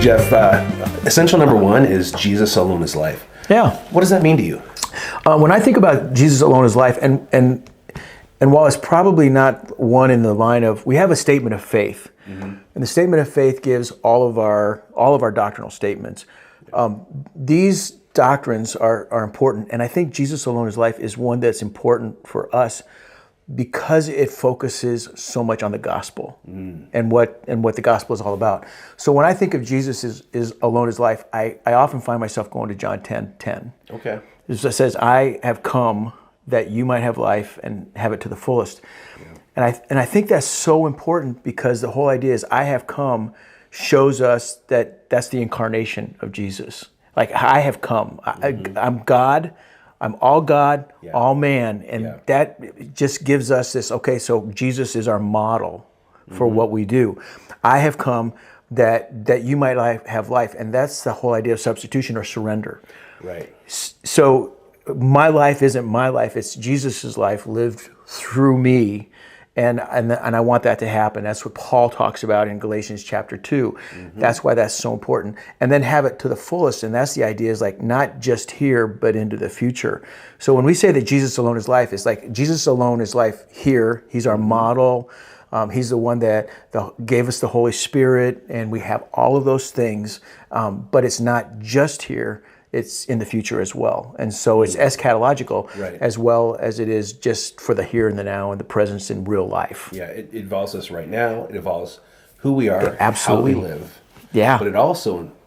Jeff, essential number one is Jesus alone is life. Yeah. What does that mean to you? When I think about Jesus alone is life, and while it's probably not one in the line of, we have a statement of faith, and the statement of faith gives all of our doctrinal statements. These doctrines are important, and I think Jesus alone is life is one that's important for us because it focuses so much on the gospel and what the gospel is all about. So when I think of Jesus is alone is life, I often find myself going to John 10:10. Okay. It says, "I have come that you might have life and have it to the fullest." Yeah. And I think that's so important because the whole idea is I have come shows us that that's the incarnation of Jesus. Like, I have come. I'm God. I'm all God, all man. And that just gives us this, okay, so Jesus is our model for what we do. I have come that you might have life. And that's the whole idea of substitution or surrender. Right. So my life isn't my life. It's Jesus's life lived through me. And I want that to happen. That's what Paul talks about in Galatians chapter 2. That's why that's so important. And then have it to the fullest. And that's the idea, is like not just here, but into the future. So when we say that Jesus alone is life, it's like Jesus alone is life here. He's our model. He's the one that gave us the Holy Spirit. And we have all of those things. But it's not just here. It's in the future as well. And so it's eschatological as well as it is just for the here and the now and the presence in real life. Yeah, it involves us right now. It involves who we are, absolutely, how we live. Yeah. But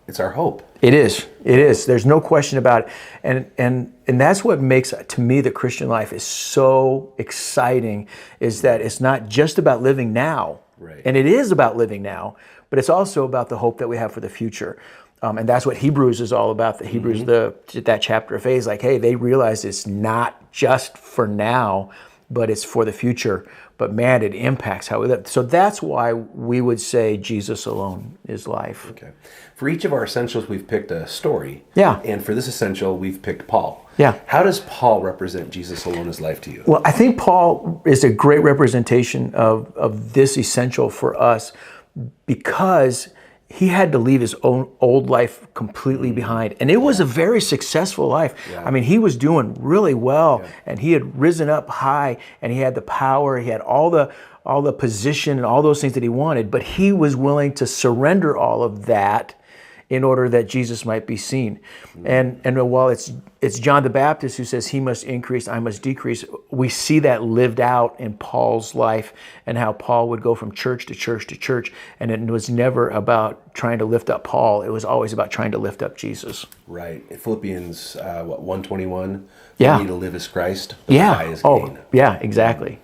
it's our hope. It is. It is. There's no question about it. And that's what makes, to me, the Christian life is so exciting, is that it's not just about living now. Right. And it is about living now, but it's also about the hope that we have for the future. And that's what Hebrews is all about. The Hebrews, that chapter of faith is like, hey, they realize it's not just for now, but it's for the future. But man, it impacts how we live. So that's why we would say Jesus alone is life. Okay. For each of our essentials, we've picked a story. Yeah. And for this essential, we've picked Paul. Yeah. How does Paul represent Jesus alone is life to you? Well, I think Paul is a great representation of this essential for us, because he had to leave his own old life completely behind. And it was a very successful life. Yeah. I mean, he was doing really well, and he had risen up high, and he had the power, he had all the position and all those things that he wanted, but he was willing to surrender all of that in order that Jesus might be seen. And while it's John the Baptist who says he must increase, I must decrease, we see that lived out in Paul's life, and how Paul would go from church to church to church, and it was never about trying to lift up Paul. It was always about trying to lift up Jesus. Right. Philippians 1:21. Yeah. For me to live is Christ, but to die is gain. Yeah, exactly.